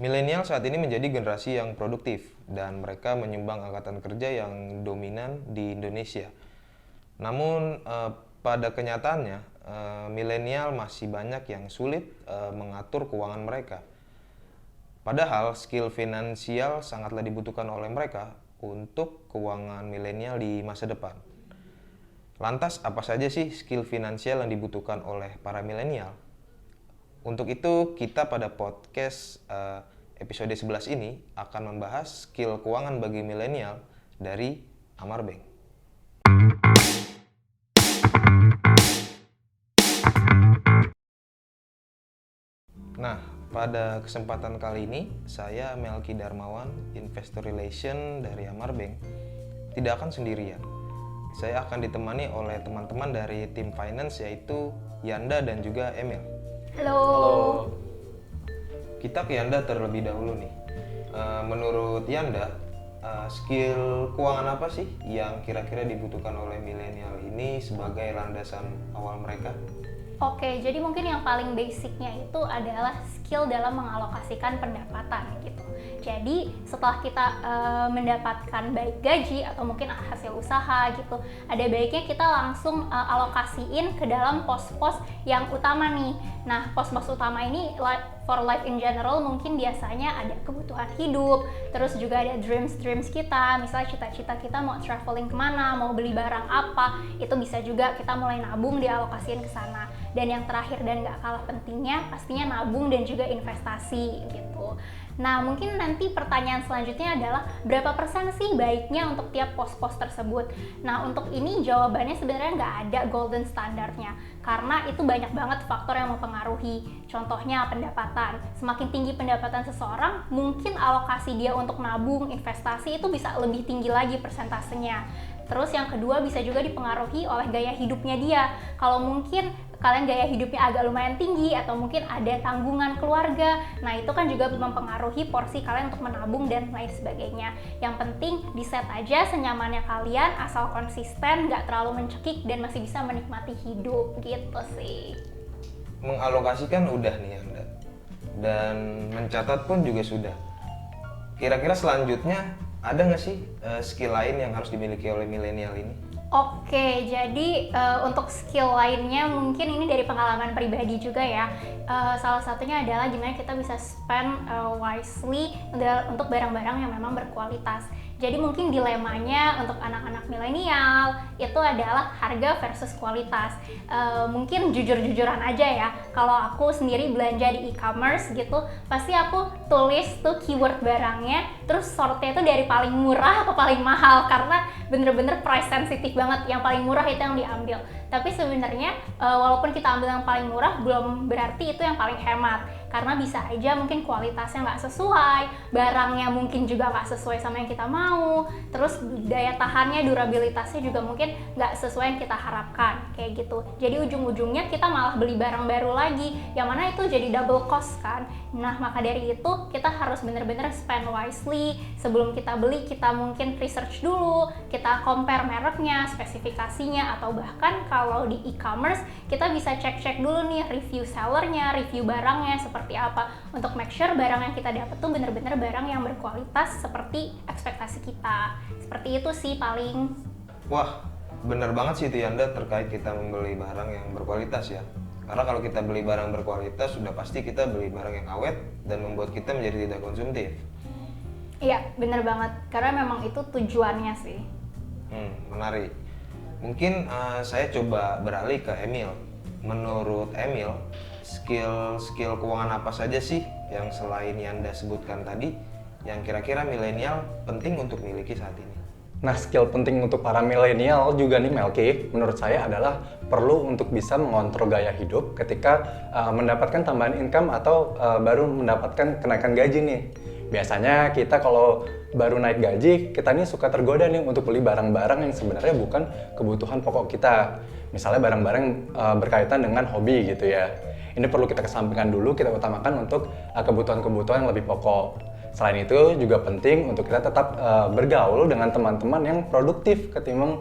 Milenial saat ini menjadi generasi yang produktif dan mereka menyumbang angkatan kerja yang dominan di Indonesia. Namun pada kenyataannya milenial masih banyak yang sulit mengatur keuangan mereka. Padahal skill finansial sangatlah dibutuhkan oleh mereka untuk keuangan milenial di masa depan. Lantas apa saja sih skill finansial yang dibutuhkan oleh para milenial? Untuk itu kita pada podcast episode 11 ini akan membahas skill keuangan bagi milenial dari Amar Bank. Nah, pada kesempatan kali ini saya Melki Darmawan, Investor Relation dari Amar Bank, tidak akan sendirian. Saya akan ditemani oleh teman-teman dari tim finance yaitu Yanda dan juga Emil. Halo. Kita ke Yanda terlebih dahulu nih. Menurut Yanda, skill keuangan apa sih yang kira-kira dibutuhkan oleh milenial ini sebagai landasan awal mereka? Oke, jadi mungkin yang paling basicnya itu adalah skill dalam mengalokasikan pendapatan gitu. Jadi setelah kita mendapatkan baik gaji atau mungkin hasil usaha gitu, ada baiknya kita langsung alokasiin ke dalam pos-pos yang utama nih. Nah, pos-pos utama ini for life in general mungkin biasanya ada kebutuhan hidup, terus juga ada dreams kita, misalnya cita-cita kita mau traveling kemana, mau beli barang apa, itu bisa juga kita mulai nabung dialokasiin ke sana. Dan yang terakhir dan gak kalah pentingnya pastinya nabung dan juga investasi gitu. Nah, mungkin nanti pertanyaan selanjutnya adalah berapa persen sih baiknya untuk tiap pos-pos tersebut? Nah, untuk ini jawabannya sebenarnya nggak ada golden standardnya, karena itu banyak banget faktor yang mempengaruhi. Contohnya pendapatan. Semakin tinggi pendapatan seseorang, mungkin alokasi dia untuk nabung, investasi itu bisa lebih tinggi lagi persentasenya. Terus yang kedua bisa juga dipengaruhi oleh gaya hidupnya dia. Kalau mungkin kalian gaya hidupnya agak lumayan tinggi atau mungkin ada tanggungan keluarga, nah itu kan juga mempengaruhi porsi kalian untuk menabung dan lain sebagainya. Yang penting di set aja senyamannya kalian, asal konsisten, nggak terlalu mencekik dan masih bisa menikmati hidup gitu sih. Mengalokasikan udah nih Anda, dan mencatat pun juga sudah. Kira-kira selanjutnya ada nggak sih skill lain yang harus dimiliki oleh milenial ini? Oke, jadi untuk skill lainnya mungkin ini dari pengalaman pribadi juga ya. Salah satunya adalah gimana kita bisa spend wisely untuk barang-barang yang memang berkualitas. Jadi mungkin dilemanya untuk anak-anak milenial itu adalah harga versus kualitas. Mungkin jujur-jujuran aja ya, kalau aku sendiri belanja di e-commerce gitu, pasti aku tulis tuh keyword barangnya, terus sortnya itu dari paling murah ke paling mahal, karena bener-bener price sensitif banget, yang paling murah itu yang diambil. Tapi sebenarnya walaupun kita ambil yang paling murah, belum berarti itu yang paling hemat, karena bisa aja mungkin kualitasnya nggak sesuai, barangnya mungkin juga nggak sesuai sama yang kita mau, terus daya tahannya, durabilitasnya juga mungkin nggak sesuai yang kita harapkan, kayak gitu. Jadi ujung-ujungnya kita malah beli barang baru lagi, yang mana itu jadi double cost kan. Nah, maka dari itu kita harus bener-bener spend wisely. Sebelum kita beli, kita mungkin research dulu, kita compare mereknya, spesifikasinya, atau bahkan kalau di e-commerce kita bisa cek-cek dulu nih review sellernya, review barangnya seperti apa, untuk make sure barang yang kita dapat tuh bener-bener barang yang berkualitas seperti ekspektasi kita. Seperti itu sih paling. Wah, bener banget sih itu Yanda terkait kita membeli barang yang berkualitas ya. Karena kalau kita beli barang berkualitas, sudah pasti kita beli barang yang awet dan membuat kita menjadi tidak konsumtif. Iya, bener banget. Karena memang itu tujuannya sih. Menarik. Mungkin saya coba beralih ke Emil. Menurut Emil, skill keuangan apa saja sih yang selain yang Anda sebutkan tadi yang kira-kira milenial penting untuk miliki saat ini? Nah, skill penting untuk para milenial juga nih Melki, menurut saya adalah perlu untuk bisa mengontrol gaya hidup ketika mendapatkan tambahan income atau baru mendapatkan kenaikan gaji nih. Biasanya kita kalau baru naik gaji, kita nih suka tergoda nih untuk beli barang-barang yang sebenarnya bukan kebutuhan pokok kita. Misalnya barang-barang berkaitan dengan hobi gitu ya. Ini perlu kita kesampingkan dulu, kita utamakan untuk kebutuhan-kebutuhan yang lebih pokok. Selain itu juga penting untuk kita tetap bergaul dengan teman-teman yang produktif ketimbang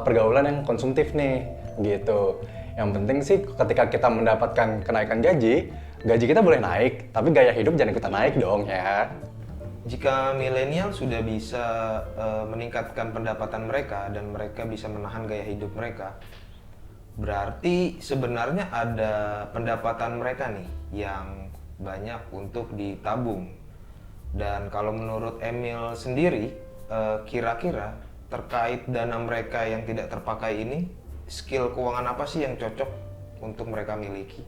pergaulan yang konsumtif nih, gitu. Yang penting sih ketika kita mendapatkan kenaikan gaji, gaji kita boleh naik, tapi gaya hidup jangan ikutan naik dong ya. Jika milenial sudah bisa meningkatkan pendapatan mereka dan mereka bisa menahan gaya hidup mereka, berarti sebenarnya ada pendapatan mereka nih yang banyak untuk ditabung. Dan kalau menurut Emil sendiri, kira-kira terkait dana mereka yang tidak terpakai ini, skill keuangan apa sih yang cocok untuk mereka miliki?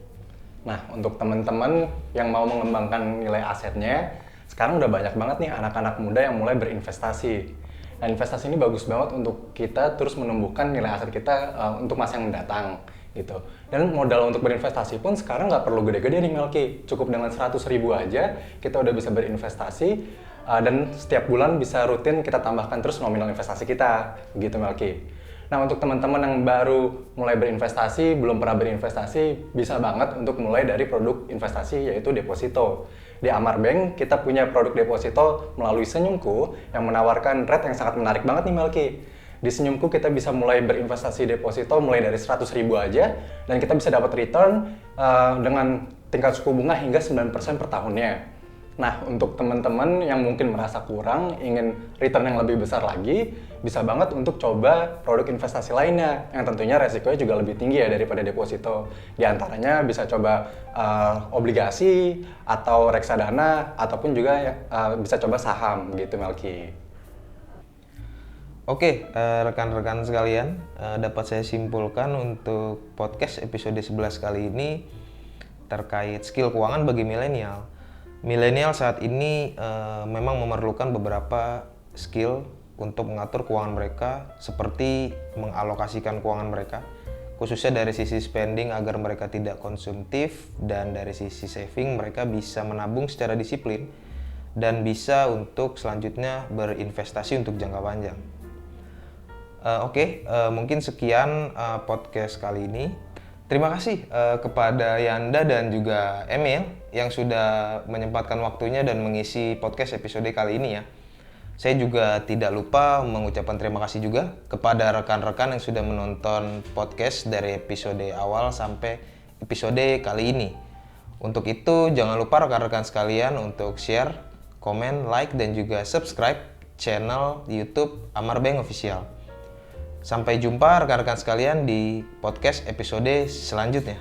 Nah, untuk teman-teman yang mau mengembangkan nilai asetnya, sekarang udah banyak banget nih anak-anak muda yang mulai berinvestasi. Nah, investasi ini bagus banget untuk kita terus menumbuhkan nilai aset kita untuk masa yang mendatang gitu. Dan modal untuk berinvestasi pun sekarang nggak perlu gede-gede nih Melki. Cukup dengan 100.000 aja kita udah bisa berinvestasi dan setiap bulan bisa rutin kita tambahkan terus nominal investasi kita, gitu Melki. Nah, untuk teman-teman yang baru mulai berinvestasi, belum pernah berinvestasi, bisa banget untuk mulai dari produk investasi yaitu deposito. Di Amar Bank, kita punya produk deposito melalui Senyumku yang menawarkan rate yang sangat menarik banget nih Melki. Di Senyumku kita bisa mulai berinvestasi deposito mulai dari 100.000 aja dan kita bisa dapat return dengan tingkat suku bunga hingga 9% per tahunnya. Nah, untuk teman-teman yang mungkin merasa kurang, ingin return yang lebih besar lagi, bisa banget untuk coba produk investasi lainnya, yang tentunya resikonya juga lebih tinggi ya daripada deposito. Di antaranya bisa coba obligasi, atau reksadana, ataupun juga bisa coba saham gitu Melki. Oke, rekan-rekan sekalian, dapat saya simpulkan untuk podcast episode 11 kali ini terkait skill keuangan bagi milenial. Milenial saat ini memang memerlukan beberapa skill untuk mengatur keuangan mereka, seperti mengalokasikan keuangan mereka, khususnya dari sisi spending agar mereka tidak konsumtif, dan dari sisi saving mereka bisa menabung secara disiplin dan bisa untuk selanjutnya berinvestasi untuk jangka panjang. Mungkin sekian podcast kali ini. Terima kasih kepada Yanda dan juga Emil yang sudah menyempatkan waktunya dan mengisi podcast episode kali ini ya. Saya juga tidak lupa mengucapkan terima kasih juga kepada rekan-rekan yang sudah menonton podcast dari episode awal sampai episode kali ini. Untuk itu jangan lupa rekan-rekan sekalian untuk share, komen, like, dan juga subscribe channel YouTube Amar Bank Official. Sampai jumpa rekan-rekan sekalian di podcast episode selanjutnya.